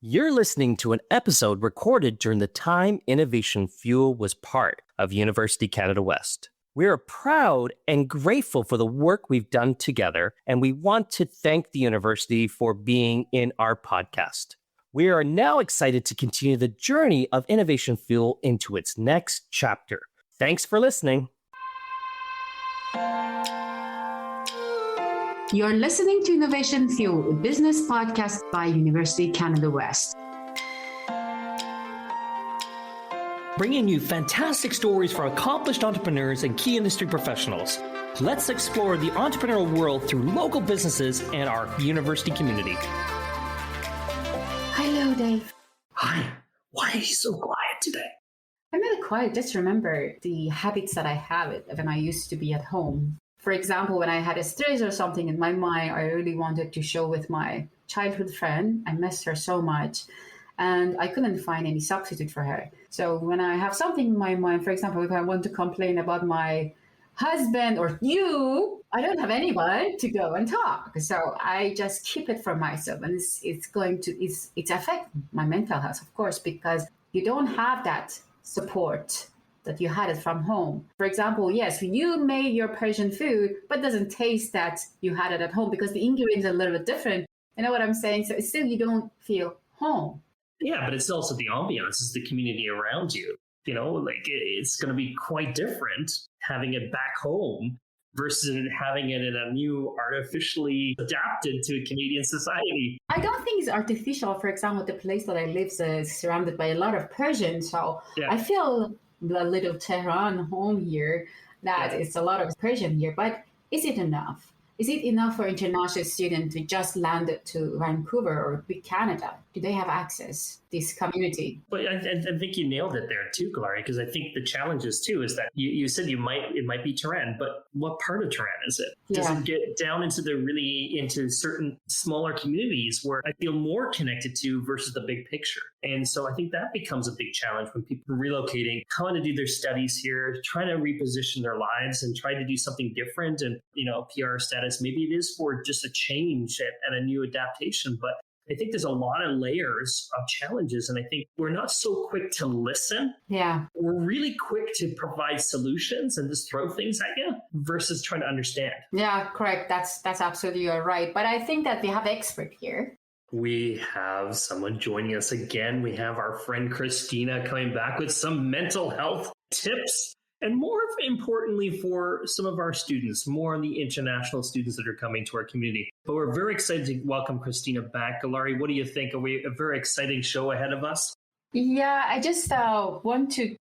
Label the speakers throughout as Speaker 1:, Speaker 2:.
Speaker 1: You're listening to an episode recorded during the time Innovation Fuel was part of University Canada West. We are proud and grateful for the work we've done together, and we want to thank the university for being in our podcast. We are now excited to continue the journey of Innovation Fuel into its next chapter. Thanks for listening.
Speaker 2: You're listening to Innovation Fuel, a business podcast by University Canada West.
Speaker 1: Bringing you fantastic stories from accomplished entrepreneurs and key industry professionals. Let's explore the entrepreneurial world through local businesses and our university community.
Speaker 2: Hello, Dave.
Speaker 3: Hi. Why are you so quiet today?
Speaker 2: I'm really quiet. Just remember the habits that I have when I used to be at home. For example, when I had a stress or something in my mind, I really wanted to show with my childhood friend. I missed her so much, and I couldn't find any substitute for her. So when I have something in my mind, for example, if I want to complain about my husband or you, I don't have anyone to go and talk. So I just keep it for myself, and it's affect my mental health, of course, because you don't have that support that you had it from home. For example, yes, you made your Persian food, but doesn't taste that you had it at home because the ingredients are a little bit different. You know what I'm saying? So still you don't feel home.
Speaker 3: Yeah, but it's also the ambiance, it's the community around you. You know, like it's going to be quite different having it back home versus having it in a new artificially adapted to Canadian society.
Speaker 2: I don't think it's artificial. For example, the place that I live is surrounded by a lot of Persian. So yeah. I feel a little Tehran home here, that it's a lot of Persian here, but is it enough? Is it enough for international students to just land to Vancouver or Big Canada? Do they have access, this community?
Speaker 3: But I think you nailed it there too, Gelareh, because I think the challenge is too is that you said it might be Tehran, but what part of Tehran is it? Does it get down into certain smaller communities where I feel more connected to versus the big picture? And so I think that becomes a big challenge when people are relocating, coming to do their studies here, trying to reposition their lives and try to do something different. And, PR status, maybe it is for just a change and a new adaptation, but I think there's a lot of layers of challenges, and I think we're not so quick to listen.
Speaker 2: Yeah.
Speaker 3: We're really quick to provide solutions and just throw things at you versus trying to understand.
Speaker 2: Yeah, correct. That's absolutely right. But I think that we have an expert here.
Speaker 3: We have someone joining us again. We have our friend Christina coming back with some mental health tips. And more importantly, for some of our students, more on the international students that are coming to our community. But we're very excited to welcome Christina back. Gelareh, what do you think? Are we a very exciting show ahead of us?
Speaker 2: Yeah, I just want to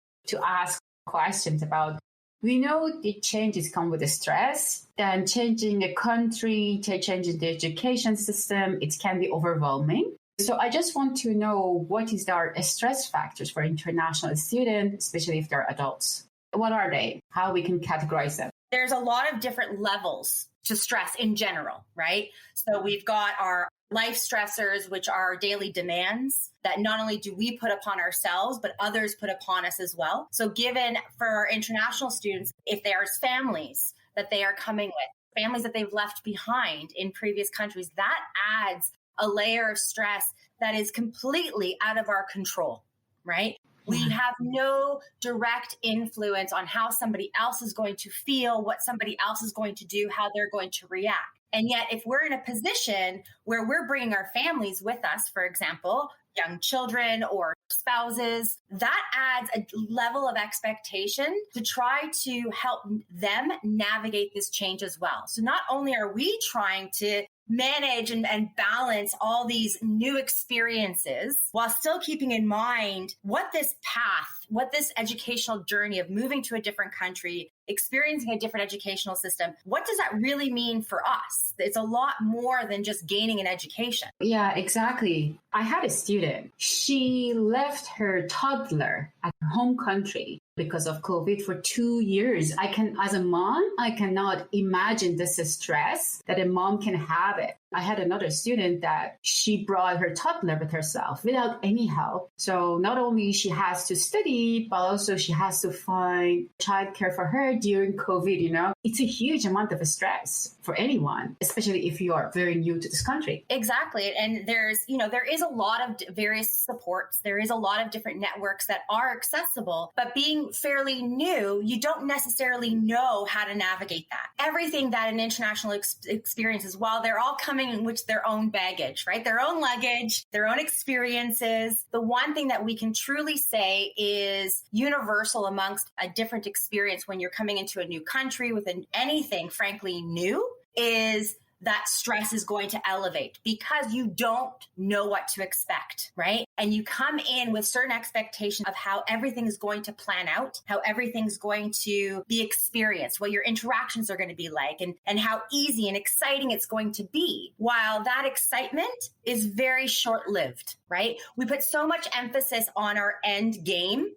Speaker 2: ask questions about, we know the changes come with the stress, and changing a country, changing the education system, it can be overwhelming. So I just want to know, what is our stress factors for international students, especially if they're adults? What are they? How we can categorize them?
Speaker 4: There's a lot of different levels to stress in general, right? So we've got our life stressors, which are daily demands that not only do we put upon ourselves, but others put upon us as well. So given for our international students, if there's families that they are coming with, families that they've left behind in previous countries, that adds a layer of stress that is completely out of our control, right? We have no direct influence on how somebody else is going to feel, what somebody else is going to do, how they're going to react. And yet, if we're in a position where we're bringing our families with us, for example, young children or spouses, that adds a level of expectation to try to help them navigate this change as well. So not only are we trying to manage and balance all these new experiences while still keeping in mind what this path, what this educational journey of moving to a different country, experiencing a different educational system, what does that really mean for us? It's a lot more than just gaining an education.
Speaker 2: Yeah, exactly. I had a student. She left her toddler at her home country because of COVID for 2 years. As a mom, I cannot imagine this stress that a mom can have it. I had another student that she brought her toddler with herself without any help. So not only she has to study, but also she has to find childcare for her during COVID, It's a huge amount of stress for anyone, especially if you are very new to this country.
Speaker 4: Exactly. And there is a lot of various supports. There is a lot of different networks that are accessible, but being fairly new, you don't necessarily know how to navigate that. Everything that an international experiences, while they're all coming with their own baggage, right? Their own luggage, their own experiences. The one thing that we can truly say is universal amongst a different experience when you're coming into a new country with anything, frankly, new, is that stress is going to elevate because you don't know what to expect, right? And you come in with certain expectations of how everything is going to plan out, how everything's going to be experienced, what your interactions are going to be like, and how easy and exciting it's going to be. While that excitement is very short-lived, right? We put so much emphasis on our end game,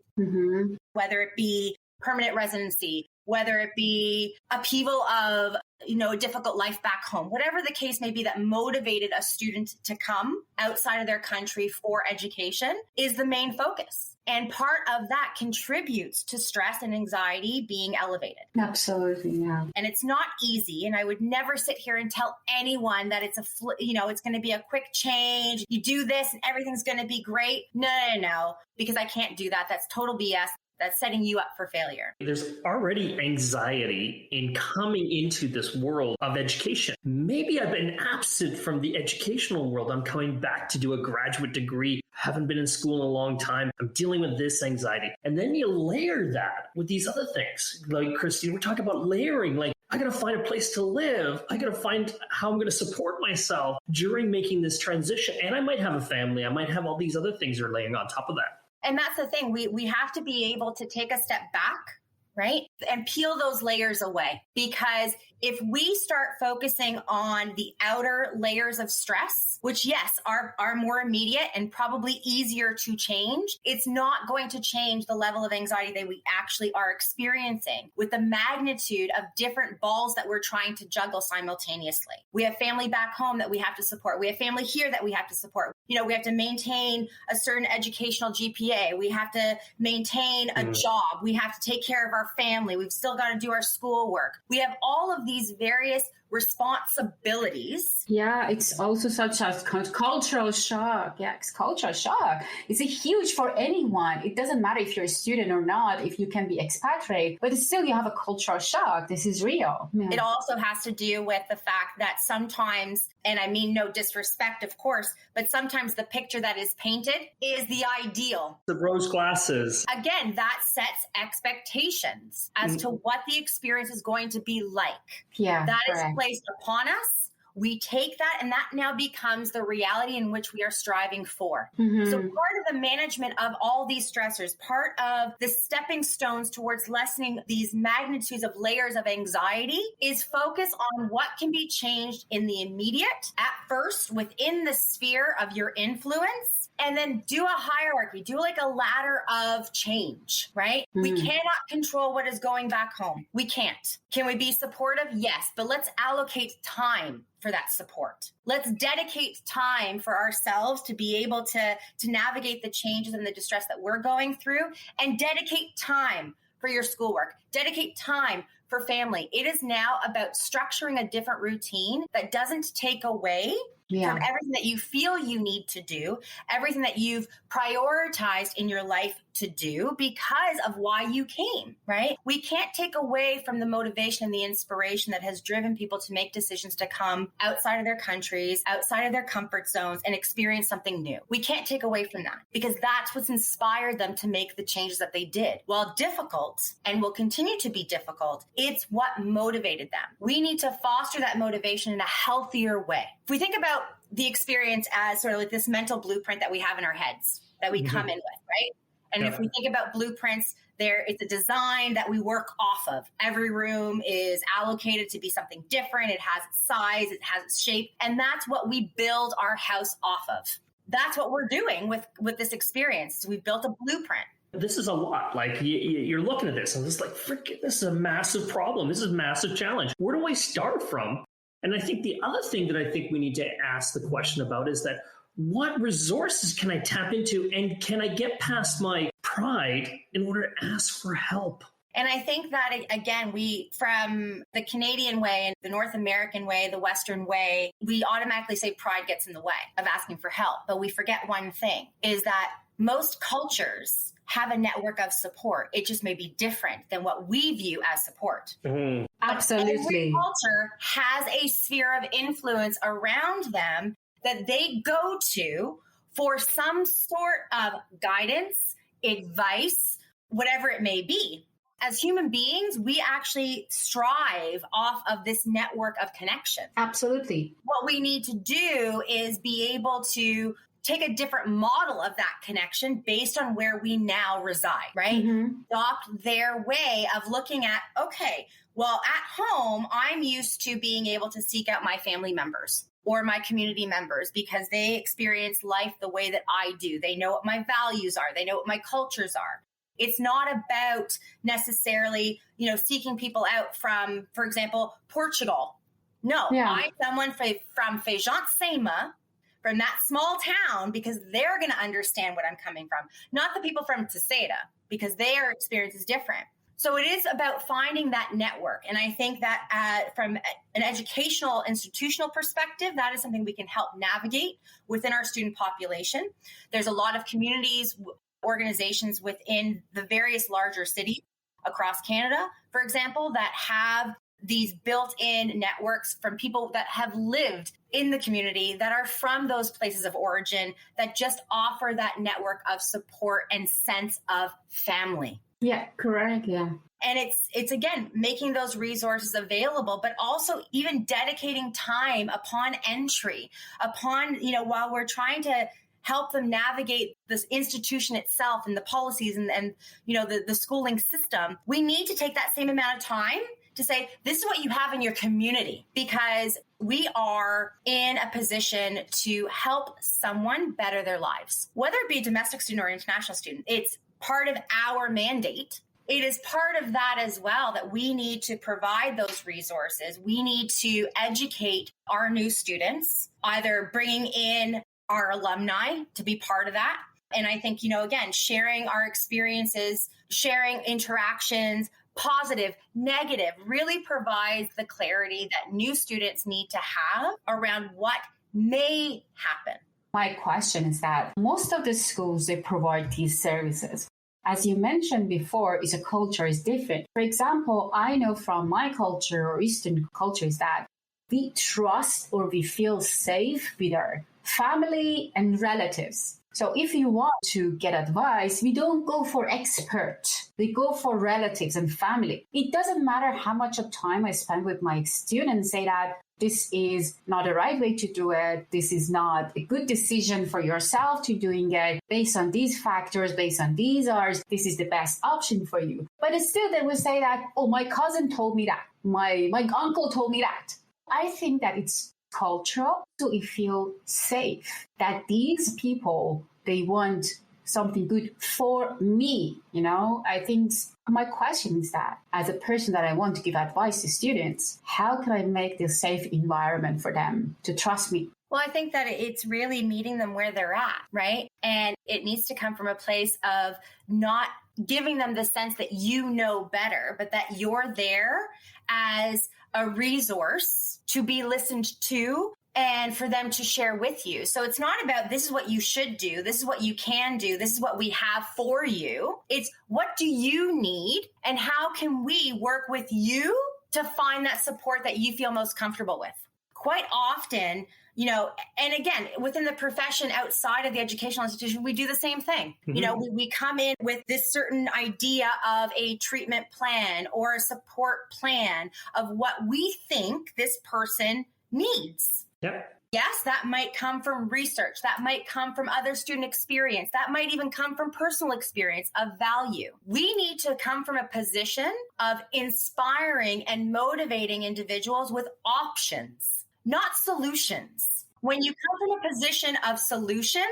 Speaker 4: whether it be permanent residency, whether it be upheaval of, a difficult life back home, whatever the case may be that motivated a student to come outside of their country for education is the main focus. And part of that contributes to stress and anxiety being elevated.
Speaker 2: Absolutely, yeah.
Speaker 4: And it's not easy. And I would never sit here and tell anyone that it's it's going to be a quick change. You do this and everything's going to be great. No, because I can't do that. That's total BS. That's setting you up for failure.
Speaker 3: There's already anxiety in coming into this world of education. Maybe I've been absent from the educational world. I'm coming back to do a graduate degree. Haven't been in school in a long time. I'm dealing with this anxiety. And then you layer that with these other things. Like Christine, we're talking about layering. Like, I got to find a place to live. I got to find how I'm going to support myself during making this transition. And I might have a family. I might have all these other things are laying on top of that.
Speaker 4: And that's the thing. We have to be able to take a step back, right? And peel those layers away. Because if we start focusing on the outer layers of stress, which yes, are more immediate and probably easier to change, it's not going to change the level of anxiety that we actually are experiencing with the magnitude of different balls that we're trying to juggle simultaneously. We have family back home that we have to support. We have family here that we have to support. We have to maintain a certain educational GPA. We have to maintain a job. We have to take care of our family. We've still got to do our schoolwork. We have all of these various responsibilities.
Speaker 2: Yeah, it's also such as cultural shock. Yeah, it's cultural shock. It's a huge for anyone. It doesn't matter if you're a student or not, if you can be expatriate, but still you have a cultural shock. This is real. Yeah.
Speaker 4: It also has to do with the fact that sometimes, and I mean no disrespect, of course, but sometimes the picture that is painted is the ideal.
Speaker 3: The rose glasses.
Speaker 4: Again, that sets expectations as to what the experience is going to be like.
Speaker 2: Yeah,
Speaker 4: that
Speaker 2: correct.
Speaker 4: Is placed upon us. We take that, and that now becomes the reality in which we are striving for. So part of the management of all these stressors, part of the stepping stones towards lessening these magnitudes of layers of anxiety is focus on what can be changed in the immediate, at first within the sphere of your influence, and then do a hierarchy, do like a ladder of change, right? We cannot control what is going back home. We can't. Can we be supportive? Yes, but let's allocate time for that support. Let's dedicate time for ourselves to be able to navigate the changes and the distress that we're going through, and dedicate time for your schoolwork. Dedicate time for family. It is now about structuring a different routine that doesn't take away from everything that you feel you need to do, everything that you've prioritized in your life to do because of why you came, right? We can't take away from the motivation and the inspiration that has driven people to make decisions to come outside of their countries, outside of their comfort zones, and experience something new. We can't take away from that because that's what's inspired them to make the changes that they did. While difficult and will continue to be difficult, it's what motivated them. We need to foster that motivation in a healthier way. If we think about the experience as sort of like this mental blueprint that we have in our heads that we come in with, right? And if we think about blueprints, it's a design that we work off of. Every room is allocated to be something different. It has its size, it has its shape, and that's what we build our house off of. That's what we're doing with this experience. Is we built a blueprint.
Speaker 3: This is a lot. Like you're looking at this and it's like, this is a massive problem. This is a massive challenge. Where do I start from? And I think the other thing that I think we need to ask the question about is that what resources can I tap into, and can I get past my pride in order to ask for help?
Speaker 4: And I think that, again, we, from the Canadian way and the North American way, the Western way, we automatically say pride gets in the way of asking for help. But we forget one thing, is that most cultures have a network of support. It just may be different than what we view as support.
Speaker 2: Mm-hmm. Absolutely.
Speaker 4: Every culture has a sphere of influence around them that they go to for some sort of guidance, advice, whatever it may be. As human beings, we actually strive off of this network of connection.
Speaker 2: Absolutely.
Speaker 4: What we need to do is be able to take a different model of that connection based on where we now reside, right?
Speaker 2: Mm-hmm.
Speaker 4: Adopt their way of looking at, okay, well, at home, I'm used to being able to seek out my family members or my community members because they experience life the way that I do. They know what my values are. They know what my cultures are. It's not about necessarily, seeking people out from, for example, Portugal. No,
Speaker 2: yeah.
Speaker 4: I'm someone from Feijão-Sema, from that small town, because they're going to understand what I'm coming from. Not the people from Teseda, because their experience is different. So it is about finding that network. And I think that from an educational, institutional perspective, that is something we can help navigate within our student population. There's a lot of communities, organizations within the various larger cities across Canada, for example, that have these built-in networks from people that have lived in the community, that are from those places of origin, that just offer that network of support and sense of family.
Speaker 2: Yeah, correct. Yeah.
Speaker 4: And it's again, making those resources available, but also even dedicating time upon entry, upon, while we're trying to help them navigate this institution itself and the policies and the schooling system. We need to take that same amount of time to say, this is what you have in your community, because we are in a position to help someone better their lives, whether it be a domestic student or international student. It's part of our mandate. It is part of that as well, that we need to provide those resources. We need to educate our new students, either bringing in our alumni to be part of that. And I think, again, sharing our experiences, sharing interactions, positive, negative, really provides the clarity that new students need to have around what may happen.
Speaker 2: My question is that most of the schools, they provide these services. As you mentioned before, a culture is different. For example, I know from my culture or Eastern cultures that we trust or we feel safe with our family and relatives. So if you want to get advice, we don't go for expert. We go for relatives and family. It doesn't matter how much of time I spend with my students, say that this is not the right way to do it. This is not a good decision for yourself to doing it based on these factors, based on these hours. This is the best option for you. But still, they will say that, oh, my cousin told me that. My uncle told me that. I think that it's cultural, so we feel safe that these people, they want something good for me. I think my question is that as a person that I want to give advice to students, how can I make this safe environment for them to trust me?
Speaker 4: Well, I think that it's really meeting them where they're at, right? And it needs to come from a place of not giving them the sense that you know better, but that you're there as a resource to be listened to and for them to share with you. So it's not about this is what you should do, this is what you can do, this is what we have for you. It's what do you need and how can we work with you to find that support that you feel most comfortable with. Quite often, and again, within the profession outside of the educational institution, we do the same thing. Mm-hmm. We come in with this certain idea of a treatment plan or a support plan of what we think this person needs.
Speaker 3: Yep.
Speaker 4: Yes, that might come from research. That might come from other student experience. That might even come from personal experience of value. We need to come from a position of inspiring and motivating individuals with options, not solutions. When you come from a position of solutions,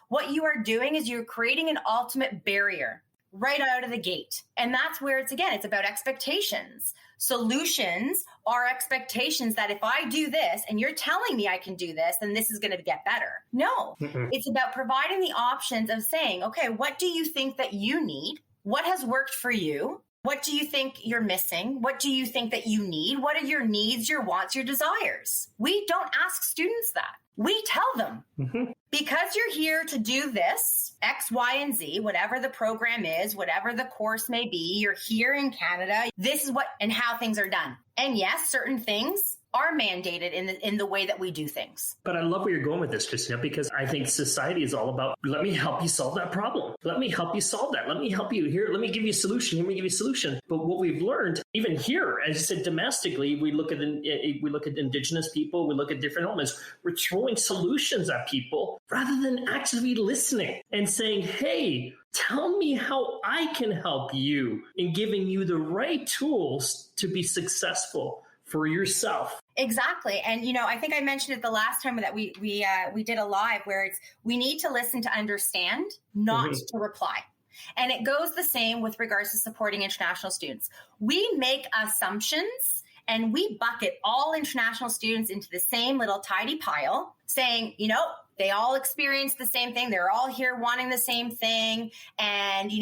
Speaker 4: what you are doing is you're creating an ultimate barrier. right out of the gate. And that's where it's about expectations. Solutions are expectations that if I do this and you're telling me I can do this, then this is going to get better. No, it's about providing the options of saying, okay, what do you think that you need? What has worked for you? What do you think you're missing? What do you think that you need? What are your needs, your wants, your desires? We don't ask students that. We tell them, because you're here to do this, X, Y, and Z, whatever the program is, whatever the course may be, you're here in Canada. This is what and how things are done. And yes, certain things are mandated in the way that we do things.
Speaker 3: But I love where you're going with this, Christina, because I think society is all about, let me help you solve that problem. Let me help you solve that. Let me help you here. Let me give you a solution. Let me give you a solution. But what we've learned, even here, as you said, domestically, we look at Indigenous people, we look at different elements. We're throwing solutions at people rather than actually listening and saying, hey, tell me how I can help you in giving you the right tools to be successful for yourself.
Speaker 4: Exactly. And, I think I mentioned it the last time that we did a live where we need to listen to understand, not to reply. And it goes the same with regards to supporting international students. We make assumptions and we bucket all international students into the same little tidy pile saying, they all experience the same thing. They're all here wanting the same thing. And,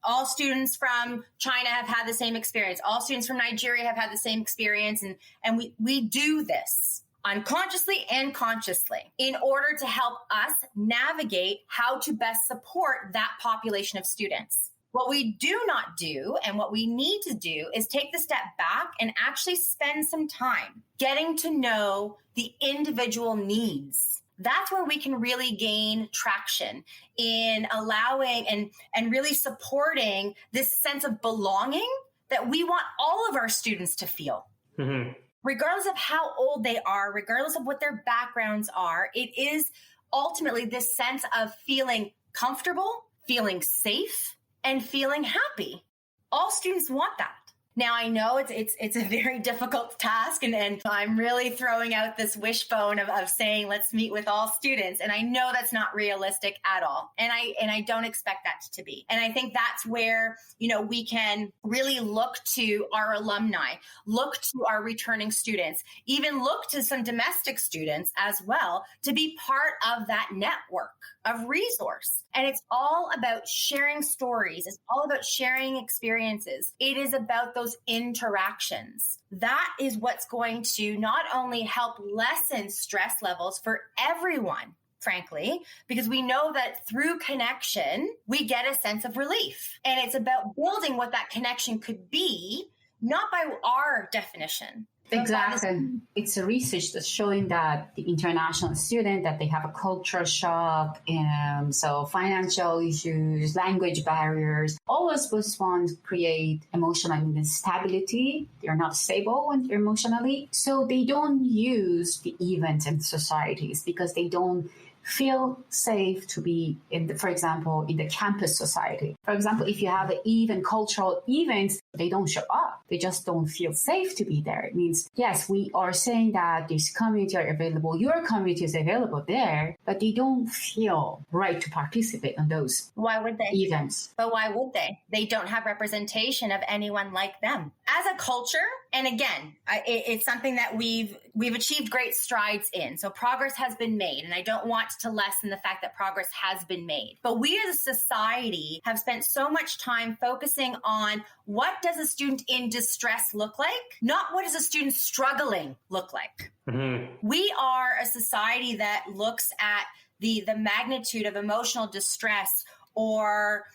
Speaker 4: all students from China have had the same experience. All students from Nigeria have had the same experience. And we do this unconsciously and consciously in order to help us navigate how to best support that population of students. What we do not do and what we need to do is take the step back and actually spend some time getting to know the individual needs. That's where we can really gain traction in allowing and really supporting this sense of belonging that we want all of our students to feel. Regardless of how old they are, regardless of what their backgrounds are, it is ultimately this sense of feeling comfortable, feeling safe, and feeling happy. All students want that. Now, I know it's a very difficult task, and I'm really throwing out this wishbone of saying, let's meet with all students. And I know that's not realistic at all. And I don't expect that to be. And I think that's where, we can really look to our alumni, look to our returning students, even look to some domestic students as well to be part of that network of resource. And it's all about sharing stories. It's all about sharing experiences. It is about those interactions. That is what's going to not only help lessen stress levels for everyone, frankly, because we know that through connection, we get a sense of relief. And it's about building what that connection could be, not by our definition.
Speaker 2: Exactly. It's a research that's showing that the international student, that they have a culture shock, and so financial issues, language barriers, all of those ones create emotional instability. They're not stable emotionally. So they don't use the events and societies because they don't feel safe to be for example, in the campus society. For example, if you have even cultural events, they don't show up. They just don't feel safe to be there. It means, yes, we are saying that this community are available, your community is available there, but they don't feel right to participate in those
Speaker 4: Why would they?
Speaker 2: Events.
Speaker 4: But why would they? They don't have representation of anyone like them. As a culture, and again, it's something that we've achieved great strides in. So progress has been made, and I don't want to lessen the fact that progress has been made. But we as a society have spent so much time focusing on what does a student in distress look like, not what does a student struggling look like. We are a society that looks at the magnitude of emotional distress or,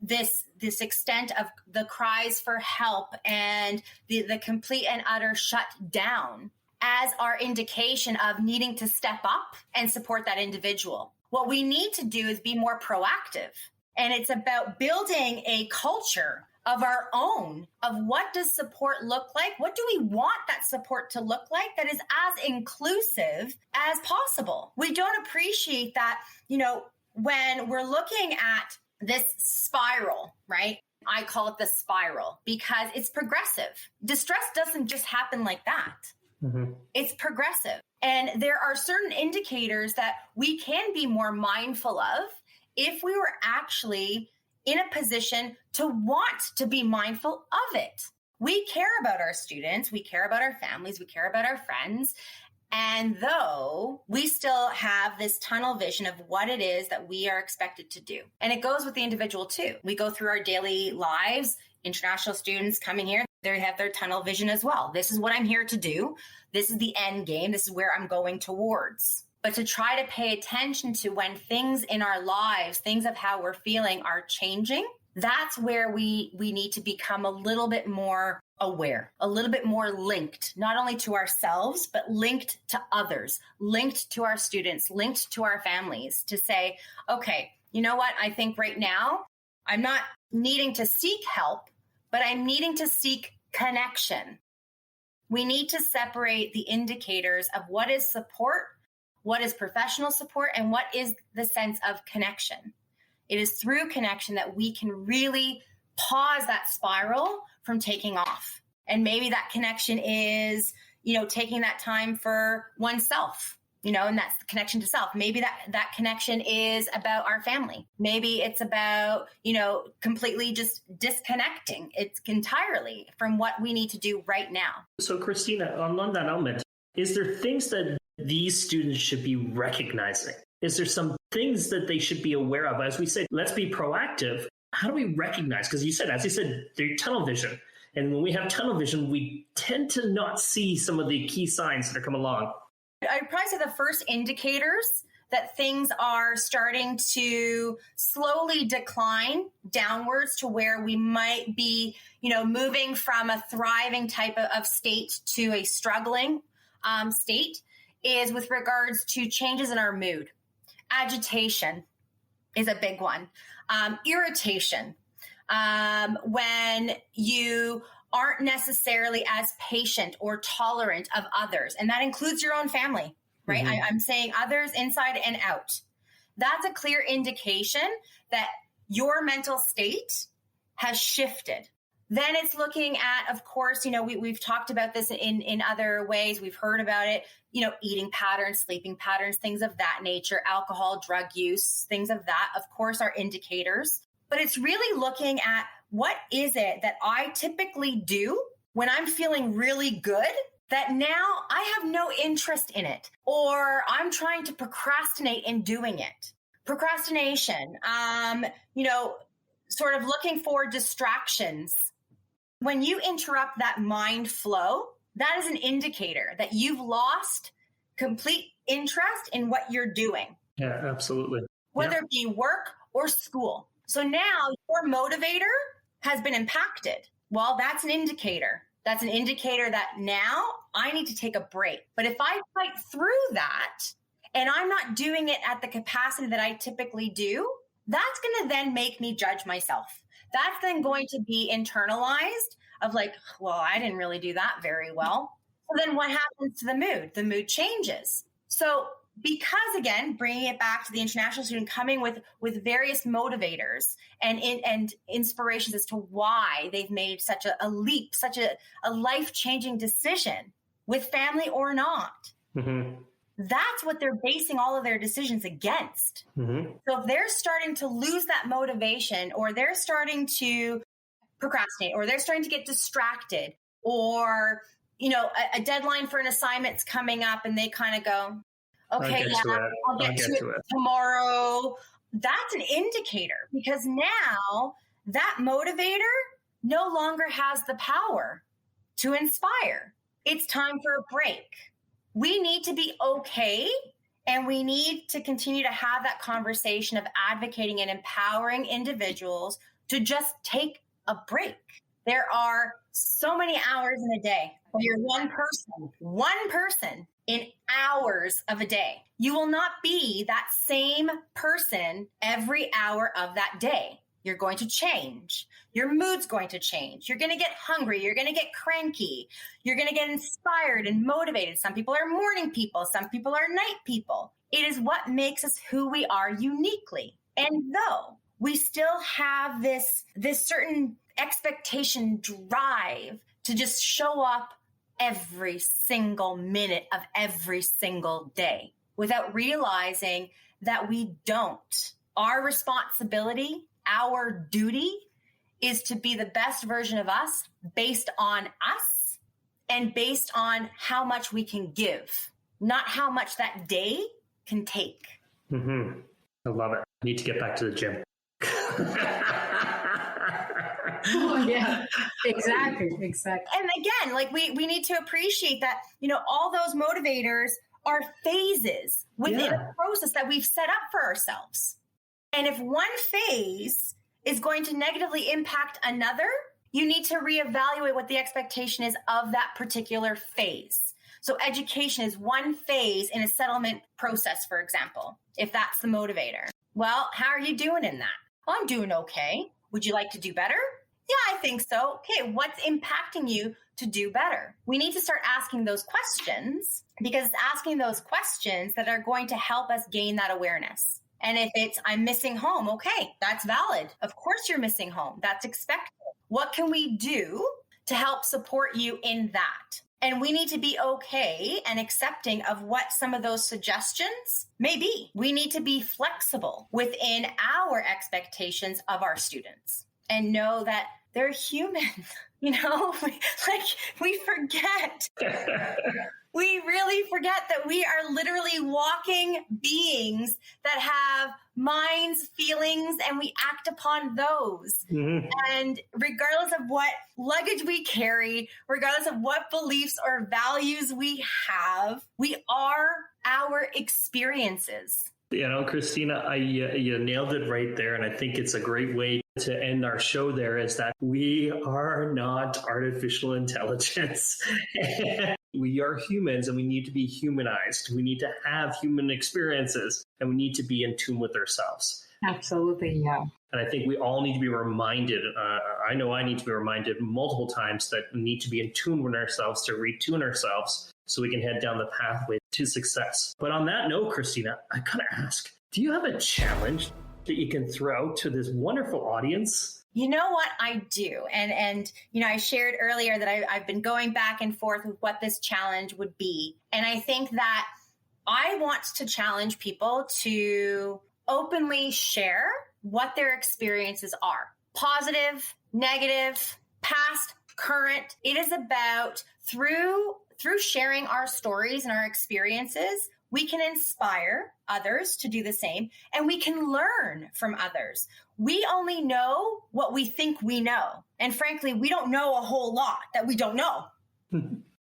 Speaker 4: this extent of the cries for help and the complete and utter shutdown as our indication of needing to step up and support that individual. What we need to do is be more proactive. And it's about building a culture of our own of what does support look like? What do we want that support to look like that is as inclusive as possible? We don't appreciate that, when we're looking at this spiral, right? I call it the spiral because it's progressive. Distress doesn't just happen like that. It's progressive. And there are certain indicators that we can be more mindful of if we were actually in a position to want to be mindful of it. We care about our students, we care about our families, we care about our friends. And though we still have this tunnel vision of what it is that we are expected to do. And it goes with the individual too. We go through our daily lives, international students coming here, they have their tunnel vision as well. This is what I'm here to do. This is the end game. This is where I'm going towards. But to try to pay attention to when things in our lives, things of how we're feeling are changing, that's where we need to become a little bit more aware, a little bit more linked, not only to ourselves, but linked to others, linked to our students, linked to our families to say, okay, you know what? I think right now I'm not needing to seek help, but I'm needing to seek connection. We need to separate the indicators of what is support, what is professional support, and what is the sense of connection. It is through connection that we can really pause that spiral from taking off. And maybe that connection is, taking that time for oneself, and that's the connection to self. Maybe that connection is about our family. Maybe it's about, completely just disconnecting. It's entirely from what we need to do right now.
Speaker 3: So Christina, on that element, is there things that these students should be recognizing? Is there some things that they should be aware of? As we said, let's be proactive. How do we recognize? Because as you said, they're tunnel vision. And when we have tunnel vision, we tend to not see some of the key signs that are coming along.
Speaker 4: I'd probably say the first indicators that things are starting to slowly decline downwards to where we might be, moving from a thriving type of state to a struggling state is with regards to changes in our mood. Agitation is a big one. Irritation, when you aren't necessarily as patient or tolerant of others. And that includes your own family, right? Mm-hmm. I'm saying others inside and out. That's a clear indication that your mental state has shifted. Then it's looking at, of course, we've talked about this in other ways. We've heard about it, eating patterns, sleeping patterns, things of that nature, alcohol, drug use, things of that, of course, are indicators. But it's really looking at what is it that I typically do when I'm feeling really good that now I have no interest in it, or I'm trying to procrastinate in doing it. Procrastination, sort of looking for distractions. When you interrupt that mind flow, that is an indicator that you've lost complete interest in what you're doing.
Speaker 3: Yeah, absolutely.
Speaker 4: Whether it be work or school. So now your motivator has been impacted. Well, that's an indicator. That's an indicator that now I need to take a break. But if I fight through that and I'm not doing it at the capacity that I typically do, that's going to then make me judge myself. That's then going to be internalized of like, well, I didn't really do that very well. So then what happens to the mood? The mood changes. So because, again, bringing it back to the international student, coming with various motivators and inspirations as to why they've made such a leap, such a life-changing decision with family or not. Mm-hmm. That's what they're basing all of their decisions against. Mm-hmm. So if they're starting to lose that motivation, or they're starting to procrastinate, or they're starting to get distracted, or, a deadline for an assignment's coming up and they kind of go, okay, I'll get to it tomorrow. That's an indicator, because now that motivator no longer has the power to inspire. It's time for a break. We need to be okay, and we need to continue to have that conversation of advocating and empowering individuals to just take a break. There are so many hours in a day. You're one person in hours of a day. You will not be that same person every hour of that day. You're going to change. Your mood's going to change. You're going to get hungry. You're going to get cranky. You're going to get inspired and motivated. Some people are morning people. Some people are night people. It is what makes us who we are uniquely. And though we still have this certain expectation drive to just show up every single minute of every single day without realizing that we don't. Our responsibility our duty is to be the best version of us based on us and based on how much we can give, not how much that day can take.
Speaker 3: Mm-hmm. I love it. I need to get back to the gym.
Speaker 2: Oh, yeah, exactly.
Speaker 4: And again, like we need to appreciate that, all those motivators are phases within a process that we've set up for ourselves. And if one phase is going to negatively impact another, you need to reevaluate what the expectation is of that particular phase. So education is one phase in a settlement process, for example, if that's the motivator. Well, how are you doing in that? Well, I'm doing okay. Would you like to do better? Yeah, I think so. Okay, what's impacting you to do better? We need to start asking those questions, because it's asking those questions that are going to help us gain that awareness. And if it's, I'm missing home, okay, that's valid. Of course you're missing home. That's expected. What can we do to help support you in that? And we need to be okay and accepting of what some of those suggestions may be. We need to be flexible within our expectations of our students and know that they're human. We forget. We really forget that we are literally walking beings that have minds, feelings, and we act upon those. Mm-hmm. And regardless of what luggage we carry, regardless of what beliefs or values we have, we are our experiences.
Speaker 3: Christina, you nailed it right there. And I think it's a great way to end our show there, is that we are not artificial intelligence. We are humans, and we need to be humanized. We need to have human experiences, and we need to be in tune with ourselves.
Speaker 2: Absolutely, yeah.
Speaker 3: And I think we all need to be reminded, I know I need to be reminded multiple times, that we need to be in tune with ourselves, to retune ourselves, so we can head down the pathway to success. But on that note, Christina, I gotta ask, do you have a challenge that you can throw to this wonderful audience?
Speaker 4: You know what? I do. And I shared earlier that I've been going back and forth with what this challenge would be. And I think that I want to challenge people to openly share what their experiences are. Positive, negative, past, current. It is about through sharing our stories and our experiences, we can inspire others to do the same, and we can learn from others. We only know what we think we know. And frankly, we don't know a whole lot that we don't know.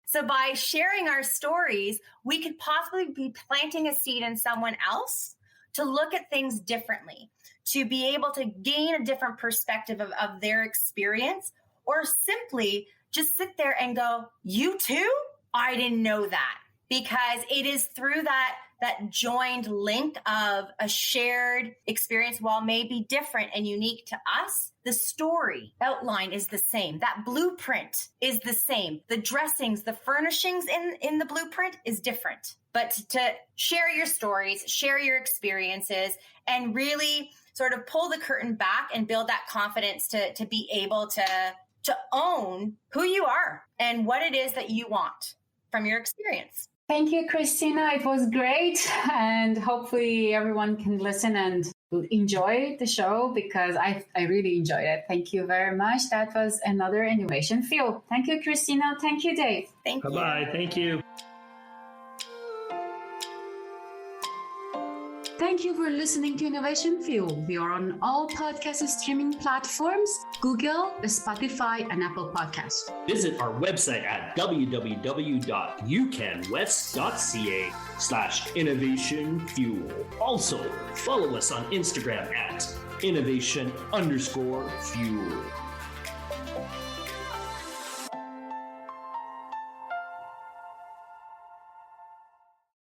Speaker 4: So by sharing our stories, we could possibly be planting a seed in someone else to look at things differently, to be able to gain a different perspective of their experience, or simply just sit there and go, you too? I didn't know that. Because it is through that joined link of a shared experience, while maybe different and unique to us, the story outline is the same. That blueprint is the same. The dressings, the furnishings in the blueprint is different. But to share your stories, share your experiences, and really sort of pull the curtain back and build that confidence to be able to own who you are and what it is that you want from your experience.
Speaker 2: Thank you, Christina. It was great. And hopefully everyone can listen and enjoy the show, because I really enjoyed it. Thank you very much. That was another Innovation Fuel. Thank you, Christina. Thank you, Dave.
Speaker 4: Thank you.
Speaker 3: Bye-bye. Thank you.
Speaker 2: Thank you for listening to Innovation Fuel. We are on all podcast streaming platforms, Google, Spotify, and Apple Podcasts.
Speaker 1: Visit our website at www.ucanwest.ca/innovationfuel. Also, follow us on Instagram at innovation_fuel.